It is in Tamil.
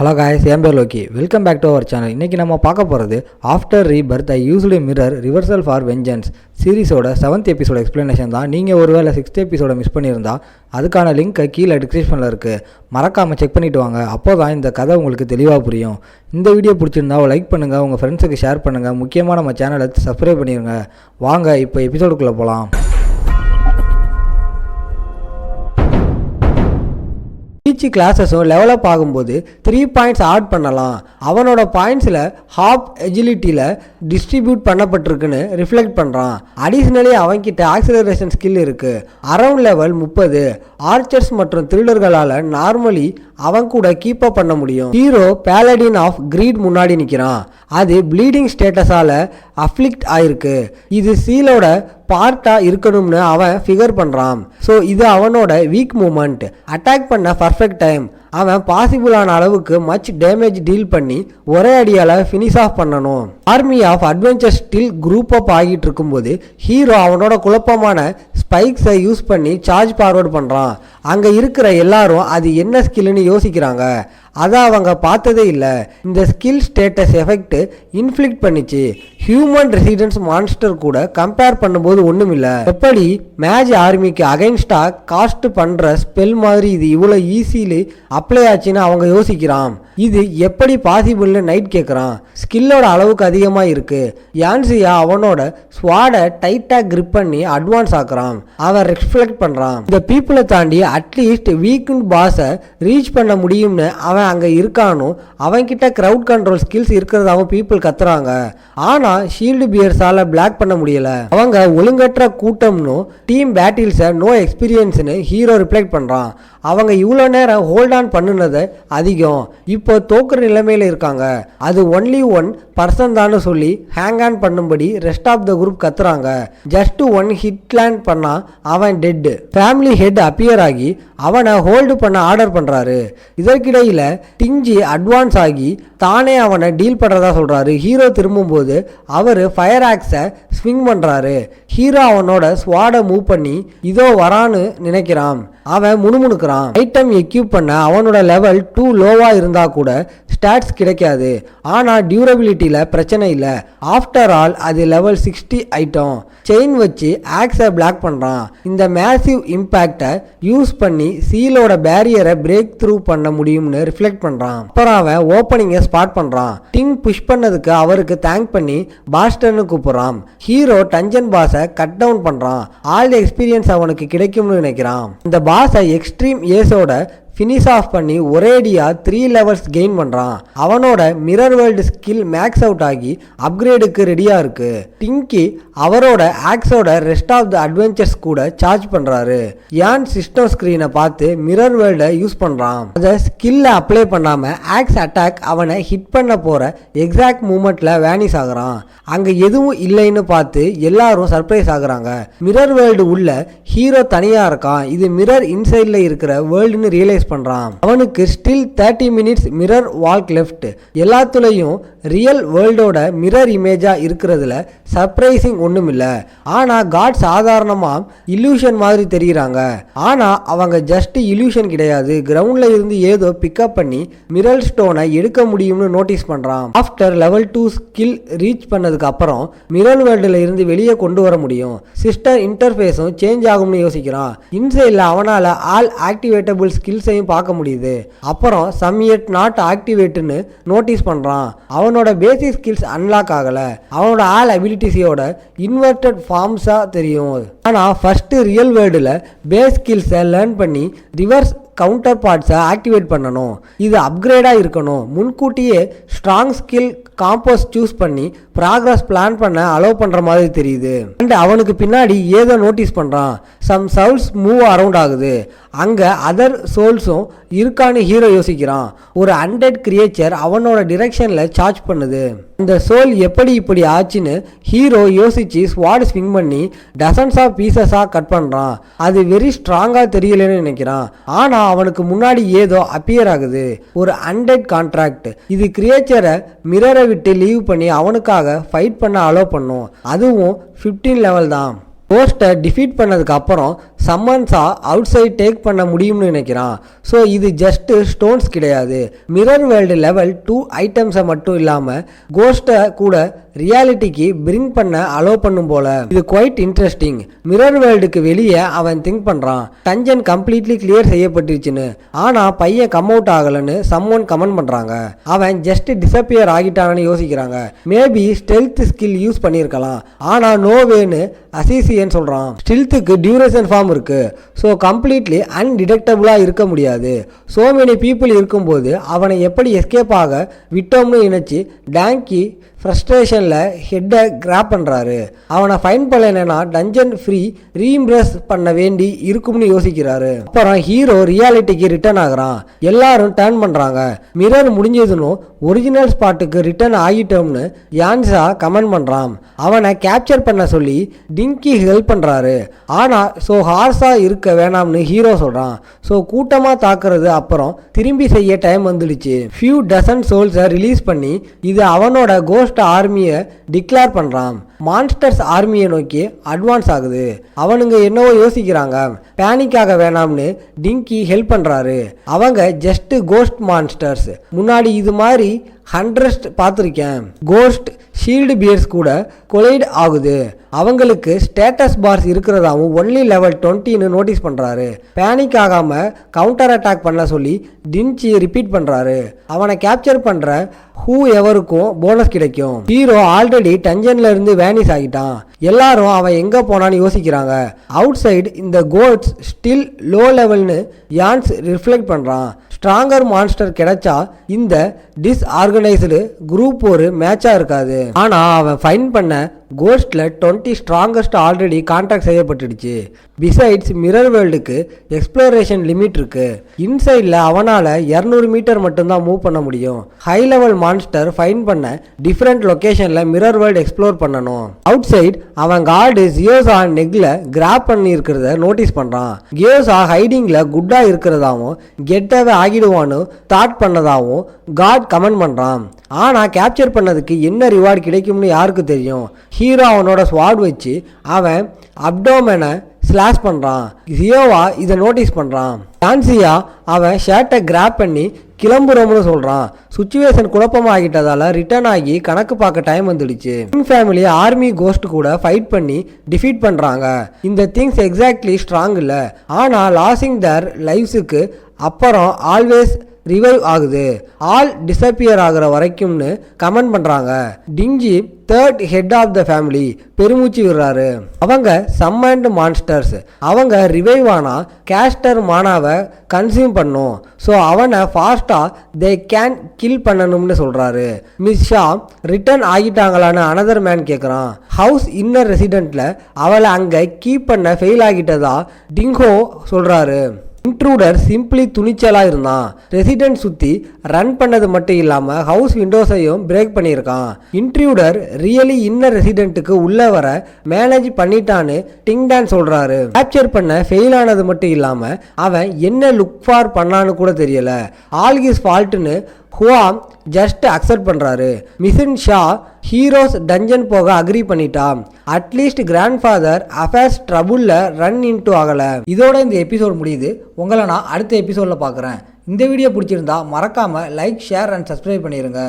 ஹலோ காய்ஸ், என் பேர் Loki. Welcome back to our channel. இன்றைக்கி நம்ம பார்க்க போகிறது after rebirth I used mirror reversal for vengeance சீரிஸோட 7th எபிசோட எக்ஸ்ப்ளனேஷன் தான். நீங்கள் ஒருவேளை 6th எபிசோட மிஸ் பண்ணியிருந்தால் அதுக்கான லிங்க்கை கீழே டிஸ்கிரிப்ஷனில் இருக்குது, மறக்காமல் செக் பண்ணிவிட்டு வாங்க. அப்போ தான் இந்த கதை உங்களுக்கு தெளிவாக புரியும். இந்த வீடியோ பிடிச்சிருந்தா லைக் பண்ணுங்கள், உங்கள் ஃப்ரெண்ட்ஸுக்கு ஷேர் பண்ணுங்கள், முக்கியமாக நம்ம சேனலை சப்ஸ்கிரைப் பண்ணிடுங்க. வாங்க இப்போ எபிசோடுக்குள்ளே போகலாம். ஈச் கிளாஸஸும் லெவலப் ஆகும்போது 3 பாயிண்ட்ஸ் ஆட் பண்ணலாம். அவனோட பாயிண்ட்ஸில் ஹாப் எஜிலிட்டியில் டிஸ்ட்ரிபியூட் பண்ணப்பட்டிருக்குன்னு ரிஃப்ளெக்ட் பண்ணுறான். அடிஷ்னலி அவன்கிட்ட ஆக்சிலரேஷன் ஸ்கில் இருக்குது. அரவுண்ட் லெவல் 30 ஆர்ச்சர்ஸ் மற்றும் திருடர்களால் நார்மலி அவன் கூட கீப் அப் பண்ண முடியும். ஹீரோ பேலடின் ஆஃப் கிரீட் முன்னாடி நிற்கிறான். அது ப்ளீடிங் ஸ்டேட்டஸால் அஃப்ளிக்ட் ஆயிருக்கு. இது சீலோட பார்ட்டாக இருக்கணும்னு அவன் ஃபிகர் பண்ணுறான். ஸோ இது அவனோட வீக் மூமெண்ட். அட்டாக் பண்ண பர்ஃபெக்ட் டைம். அவன் பாசிபிளான அளவுக்கு மச் டேமேஜ் டீல் பண்ணி ஒரே அடியால் ஃபினிஷ் ஆஃப் பண்ணணும். Army of adventure still group up ஆகிட்டு இருக்கும்போது ஹீரோ அவனோட குழப்பமான ஸ்பைக்ஸை யூஸ் பண்ணி சார்ஜ் ஃபார்வர்ட் பண்ணுறான். அங்கே இருக்கிற எல்லாரும் அது என்ன ஸ்கில்னு யோசிக்கிறாங்க. அதை அவங்க பார்த்ததே இல்லை. இந்த ஸ்கில் ஸ்டேட்டஸ் எஃபெக்ட் இன்ஃப்ளிக்ட் பண்ணிச்சு. ஹியூமன் ரெசிடென்ஸ் மான்ஸ்டர் கூட கம்பேர் பண்ணும்போது ஒன்றும் இல்லை. எப்படி மேஜ் ஆர்மிக்கு அகைன்ஸ்டாக காஸ்ட் பண்ணுற ஸ்பெல் மாதிரி இது இவ்வளோ ஈஸிலி அப்ளை ஆச்சுன்னு அவங்க யோசிக்கிறான். இது எப்படி பாசிபிள்னு நைட் கேட்குறான். ஸ்கில்லோட அளவுக்கு அதிகமாக இருக்குது. யான்சியா அவனோட ஸ்வாடை டைட்டாக கிரிப் பண்ணி அட்வான்ஸ் ஆக்குறான். அவன் ரெஃப்ளெக்ட் பண்ணுறான். இந்த பீப்புளை தாண்டி அட்லீஸ்ட் வீக்கெண்ட் பாஸை ரீச் பண்ண முடியும்னு அவன் அங்கே இருக்கானோ. அவன்கிட்ட க்ரௌட் கண்ட்ரோல் ஸ்கில்ஸ் இருக்கிறதாவும் பீப்புள் கத்துறாங்க. ஆனால் ஷீல்டு பியர்ஸால் பிளாக் பண்ண முடியல. அவங்க ஒழுங்கற்ற கூட்டம்னு டீம் பேட்டில்ஸை நோ எக்ஸ்பீரியன்ஸ்னு ஹீரோ ரிஃப்ளெக்ட் பண்ணுறான். அவங்க இவ்வளோ நேரம் ஹோல்ட் ஆன் பண்ணினதை அதிகம், இப்போ தோக்குற நிலைமையில் இருக்காங்க. அது ஒன்லி 1% தான் சொல்லி ஹேங் ஆன் பண்ணும்படி ரெஸ்ட் ஆஃப் த குரூப் கத்துறாங்க. ஜஸ்ட் 1 ஹிட் லேண்ட் பண்ணா அவன் டெட். ஃபேமிலி ஹெட் அப்பியர் ஆகி அவனை ஹோல்டு பண்ண ஆர்டர் பண்ணுறாரு. இதற்கிடையில் டிஞ்சி அட்வான்ஸ் ஆகி தானே அவனை டீல் பண்ணுறதா சொல்கிறாரு. ஹீரோ திரும்பும்போது அவர் ஃபயர் ஆக்ஸை ஸ்விங் பண்ணுறாரு. ஹீரோ அவனோட ஸ்வாடை மூவ் பண்ணி இதோ வரான்னு நினைக்கிறான். அவன் முணுமுணுக்கிறான். ஐட்டம் எக்யூப் பண்ண அவனோட லெவல் 2 லோவாக இருந்தால் கூட ஸ்டாட்ஸ் கிடைக்காது. ஆனால் டியூரபிலிட்டியில் பிரச்சனை இல்லை. ஆஃப்டர் ஆல் அது லெவல் 60 ஐட்டம். செயின் வச்சு ஆக்ஸை பிளாக் பண்ணுறான். இந்த மேசிவ் இம்பேக்டை யூஸ் பண்ணி சீலோட பேரியரை பிரேக் த்ரூ பண்ண முடியும்னு ரிஃப்ளெக்ட் பண்ணுறான். அப்புறம் அவன் ஓப்பனிங்கை ஸ்பாட் பண்ணுறான். டிங் புஷ் பண்ணதுக்கு அவருக்கு தேங்க் பண்ணி பாஸ்டர்னு கூப்பிட்றான். ஹீரோ டஞ்சன் பாஸை கட் டவுன் பண்ணுறான். ஆல் எக்ஸ்பீரியன்ஸ் அவனுக்கு கிடைக்கும்னு நினைக்கிறான். இந்த பாஸை எக்ஸ்ட்ரீம் ஏஸோட ஃபினிஷ் ஆஃப் பண்ணி ஒரேடியாக 3 லெவல்ஸ் கெயின் பண்ணுறான். அவனோட mirror world skill maths out ஆகி அப்கிரேடுக்கு ரெடியாக இருக்குது. டிங்கி அவரோட ஆக்ஸோட ரெஸ்ட் ஆஃப் த அட்வென்ச்சர்ஸ் கூட சார்ஜ் பண்ணுறாரு. யான் சிஸ்டம் ஸ்க்ரீனை பார்த்து மிரர் வேர்ல்டை யூஸ் பண்ணுறான். அதை ஸ்கில்லை அப்ளை பண்ணாமல் ஆக்ஸ் அட்டாக் அவனை ஹிட் பண்ண போகிற எக்ஸாக்ட் மூமெண்ட்டில் வேனிஸ் ஆகுறான். அங்கே எதுவும் இல்லைன்னு பார்த்து எல்லாரும் சர்ப்ரைஸ் ஆகுறாங்க. மிரர் வேர்ல்டு உள்ள ஹீரோ தனியாக இருக்கான். இது மிரர் இன்சைடில் இருக்கிற வேர்ல்டுன்னு ரியலைஸ் பண்றான். அவனுக்கு still 30 minutes mirror walk left. எல்லாத்துலயும் ரியல் வேர்ல்டோட மிரர் இமேஜா இருக்கிறதுல சர்ப்ரைசிங் ஒண்ணும் இல்ல. ஆனா காட் சாதாரணமா இல்யூஷன் மாதிரி தெரியுறாங்க. ஆனா அவங்க ஜஸ்ட் இல்யூஷன் கிடையாது. கிரவுண்ட்ல இருந்து ஏதோ பிக்கப் பண்ணி மிரர் ஸ்டோனை எடுக்க முடியும்னு நோட்டீஸ் பண்றான். ஆஃப்டர் லெவல் 2 ஸ்கில் ரீச் பண்ணதுக்கு அப்புறம் மிரர் வேர்ல்டுல இருந்து வெளியே கொண்டு வர முடியும். சிஸ்டம் இன்டர்ஃபேஸும் சேஞ்ச் ஆகும்னு யோசிக்கிறான். இன்சைட்ல அவனால ஆல் ஆக்டிவேட்டபிள் ஸ்கில்ஸ் பார்க்க முடியுது. அப்புறம் சம்யட் நாட் ஆக்டிவேட்னு நோட்டீஸ் பண்றான். அவனோட பேசிக் ஸ்கில்ஸ் அன்லாக் ஆகல. அவனோட ஆல் அபிலிட்டிஸோட இன்வெர்டட் ஃபார்ம்ஸா தெரியும். ஆனா ஃபர்ஸ்ட் ரியல் வேர்ல்டுல பேஸ் ஸ்கில்ஸை லேர்ன் பண்ணி ரிவர்ஸ் கவுண்டர் பார்ட்ஸை ஆக்டிவேட் பண்ணணும். இது அப்கிரேடாக இருக்கணும். முன்கூட்டியே ஸ்ட்ராங் ஸ்கில் காம்போஸ் சூஸ் பண்ணி ப்ராக்ரஸ் பிளான் பண்ண அலோவ் பண்ணுற மாதிரி தெரியுது. அண்ட் அவனுக்கு பின்னாடி ஏதோ நோட்டீஸ் பண்ணுறான். சம் சவுல்ஸ் மூவ் அரவுண்ட் ஆகுது. அங்கே அதர் சோல்ஸும் இருக்கான்னு ஹீரோ யோசிக்கிறான். ஒரு அன்டெட் கிரியேச்சர் அவனோட டிரெக்ஷனில் சார்ஜ் பண்ணுது. இந்த சோல் எப்படி இப்படி ஆச்சுன்னு ஹீரோ யோசிச்சு ஸ்வாட் ஸ்விங் பண்ணி டசன்ஸ் ஆஃப் பீசஸாக கட் பண்ணுறான். அது வெரி ஸ்ட்ராங்காக தெரியலன்னு நினைக்கிறான். ஆனால் அவனுக்கு முன்னாடி ஏதோ அப்பியர் ஆகுது. ஒரு அன்டெட் கான்ட்ராக்ட். இது கிரியேச்சரை மிரரை விட்டு லீவ் பண்ணி அவனுக்காக ஃபைட் பண்ண அலோவ் பண்ணும். அதுவும் 15 லெவல் தான். போஸ்ட்டை டிஃபீட் பண்ணதுக்கு அப்புறம் சம்மன்ஸா அவுட் சைட் டேக் பண்ண முடியும்னு நினைக்கிறான். ஸோ இது ஜஸ்ட் ஸ்டோன்ஸ் கிடையாது, மிரர் வேர்ல்டு லெவல் 2 ஐட்டம்ஸை மட்டும் இல்லாமல் கோஸ்ட்டை கூட ரியாலிட்டிக்கு பிரிங் பண்ண அலோ பண்ணும் போல. இது குவைட் இன்ட்ரெஸ்டிங். மிரர் வேர்ல்டுக்கு வெளியே அவன் திங்க் பண்ணுறான், டஞ்சன் கம்ப்ளீட்லி கிளியர் செய்யப்பட்டுருச்சுன்னு. ஆனால் பையன் கம் அவுட் ஆகலன்னு சம்மோன் கமெண்ட் பண்ணுறாங்க. அவன் ஜஸ்ட் டிசப்பியர் ஆகிட்டானு யோசிக்கிறாங்க. மேபி ஸ்டெல்த் ஸ்கில் யூஸ் பண்ணியிருக்கலாம், ஆனால் நோவேன்னு அசிசியன் சொல்கிறான். ஸ்டெல்த்துக்கு டியூரேஷன் ஃபார்ம் இருக்கு, ஸோ கம்ப்ளீட்லி அன்டிடெக்டபுளாக இருக்க முடியாது. ஸோ மெனி பீப்புள் இருக்கும்போது அவனை எப்படி எஸ்கேப் ஆக விட்டோம்னு நினச்சி டாங்கி ஃப்ரஸ்ட்ரேஷனில் ஹெட்டை கிராப் பண்ணுறாரு. அவனை ஃபைன் பண்ணலைன்னா டஞ்சன் ஃப்ரீ ரீஇம்ப்ரெஸ் பண்ண வேண்டி இருக்கும்னு யோசிக்கிறாரு. அப்புறம் ஹீரோ ரியாலிட்டிக்கு ரிட்டர்ன் ஆகுறான். எல்லாரும் டர்ன் பண்ணுறாங்க. மிரர் முடிஞ்சதுன்னு ஒரிஜினல் ஸ்பாட்டுக்கு ரிட்டர்ன் ஆகிட்டோம்னு யான்சா கமெண்ட் பண்ணுறான். அவனை கேப்சர் பண்ண சொல்லி டிங்கி ஹெல்ப் பண்ணுறாரு. ஆனால் ஸோ ஹார்ஸாக இருக்க வேணாம்னு ஹீரோ சொல்கிறான். ஸோ கூட்டமாக தாக்குறது அப்புறம் திரும்பி செய்ய டைம் வந்துடுச்சு. ஃபியூ டசன் சோல்ஸை ரிலீஸ் பண்ணி இது அவனோட கோஸ்ட் ஆர்மியை டிக்ளேர் பண்றான். மான்ஸ்டர்ஸ் ஆர்மியை நோக்கி அட்வான்ஸ் ஆகுது. அவனுங்க என்னவோ யோசிக்கிறாங்க. பேனிக் ஆக வேணாம்னு டிங்கி ஹெல்ப் பண்றாரு. அவங்க ஜஸ்ட் கோஸ்ட் மான்ஸ்டர்ஸ். முன்னாடி இது மாதிரி 100 பார்த்துருக்கேன். கோஸ்ட் ஷீல்டு பியர்ஸ் கூட கொலைட் ஆகுது. அவங்களுக்கு ஸ்டேட்டஸ் பார்ஸ் இருக்கிறதாவும் ஒன்லி லெவல் 20ன்னு நோட்டீஸ் பண்ணுறாரு. பேனிக் ஆகாமல் கவுண்டர் அட்டாக் பண்ண சொல்லி டின்ச்சி ரிப்பீட் பண்ணுறாரு. அவனை கேப்சர் பண்ணுற ஹூ எவருக்கும் போனஸ் கிடைக்கும். ஹீரோ ஆல்ரெடி டஞ்சன்ல இருந்து வேனிஸ் ஆகிட்டான். எல்லாரும் அவன் எங்கே போனான்னு யோசிக்கிறாங்க. அவுட் சைடு இந்த கோட்ஸ் ஸ்டில் லோ லெவல்னு யான்ஸ் ரிஃப்ளெக்ட் பண்ணுறான். ஸ்ட்ராங்கர் மான்ஸ்டர் கிடைச்சா இந்த டிஸ்ஆர்கனைஸ்டு குரூப் ஒரு மேட்சாக இருக்காது. ஆனால் அவன் ஃபைன் பண்ண கோஸ்ட்ல 20 ஸ்ட்ராங்கஸ்ட் ஆல்ரெடி கான்ட்ராக்ட் செய்யப்பட்டுடுச்சு. பிசைட்ஸ் மிரர் வேர்ல்டுக்கு எக்ஸ்ப்ளோரேஷன் லிமிட் இருக்கு. இன்சைடில் அவனால் 200 மீட்டர் மட்டும்தான் மூவ் பண்ண முடியும். ஹை லெவல் மான்ஸ்டர் ஃபைன் பண்ண டிஃப்ரெண்ட் லொக்கேஷனில் மிரர் வேர்ல்டு எக்ஸ்ப்ளோர் பண்ணணும். அவுட் சைட் அவன் கார்டு ஜியோசா நெக்ல கிராப் பண்ணி இருக்கிறத நோட்டீஸ் பண்ணுறான். கியோசா ஹைடிங்கில் குட்டாக இருக்கிறதாவும் கெட்டவே ஆகிடுவான்னு தாட் பண்ணதாகவும் காட் கமெண்ட் பண்ணுறான். ஆனால் கேப்சர் பண்ணதுக்கு என்ன ரிவார்டு கிடைக்கும்னு யாருக்கு தெரியும். ஹீரோ அவனோட ஸ்வாட் வச்சு அவன் அப்டோமனை ஸ்லாஷ் பண்ணுறான். ஜியோவா இதை நோட்டீஸ் பண்ணுறான். டான்சியா அவன் ஷர்ட்டை கிராப் பண்ணி கிளம்புறோம்னு சொல்கிறான். சுச்சுவேஷன் குழப்பமாகிட்டதால ரிட்டர்ன் ஆகி கணக்கு பார்க்க டைம் வந்துடுச்சு. ஃபேமிலி ஆர்மி கோஸ்ட் கூட ஃபைட் பண்ணி டிஃபீட் பண்ணுறாங்க. இந்த திங்ஸ் எக்ஸாக்ட்லி ஸ்ட்ராங் இல்லை, ஆனால் லாசிங் தர் லைஃப்ஸுக்கு அப்புறம் ஆல்வேஸ் ரிவைவ் ஆகுது. ஆல் டிசப்பியர் ஆகிற வரைக்கும்னு கமெண்ட் பண்ணுறாங்க. டிங்கி third head of the family பெருமூச்சு விடுறாரு. அவங்க சம்மண்ட் மான்ஸ்டர்ஸ். அவங்க ரிவைவ் ஆனால் கேஸ்டர் மானாவை கன்சியூம் பண்ணும். ஸோ அவனை ஃபாஸ்ட்டாக தே கேன் கில் பண்ணணும்னு சொல்கிறாரு. மிஸ் ஷா ரிட்டர்ன் ஆகிட்டாங்களான்னு அனதர் மேன் கேட்குறான். ஹவுஸ் இன்னர் ரெசிடென்ட்டில் அவளை அங்கே கீப் பண்ண ஃபெயில் ஆகிட்டதா டிங்கோ சொல்கிறாரு. இன்ட்ரூடர் சிம்பிளி துணிச்சலாக இருந்தான். ரெசிடென்ட் சுற்றி ரன் பண்ணது மட்டும் இல்லாமல் ஹவுஸ் விண்டோஸையும் பிரேக் பண்ணியிருக்கான். இன்ட்ரூடர் ரியலி இன்னர் ரெசிடென்ட்டுக்கு உள்ளே வர மேனேஜ் பண்ணிட்டான்னு டிங்டான் சொல்கிறாரு. கேப்சர் பண்ண ஃபெயில் ஆனது மட்டும் இல்லாமல் அவன் என்ன லுக் ஃபார் பண்ணான்னு கூட தெரியல. ஆல் ஹிஸ் ஃபால்ட்டுன்னு ஹுவாம் ஜஸ்ட் அக்செப்ட் பண்ணுறாரு. மிஷன் ஷா ஹீரோஸ் டஞ்சன் போக அக்ரி பண்ணிட்டான். அட்லீஸ்ட் கிராண்ட் ஃபாதர் அஃபேர்ஸ் ட்ரபுளில் ரன் இன்ட்டு ஆகலை. இதோட இந்த எபிசோட் முடியுது. உங்களை நான் அடுத்த எபிசோடில் பார்க்குறேன். இந்த வீடியோ பிடிச்சிருந்தா மறக்காமல் லைக், ஷேர் அண்ட் சப்ஸ்கிரைப் பண்ணிடுங்க.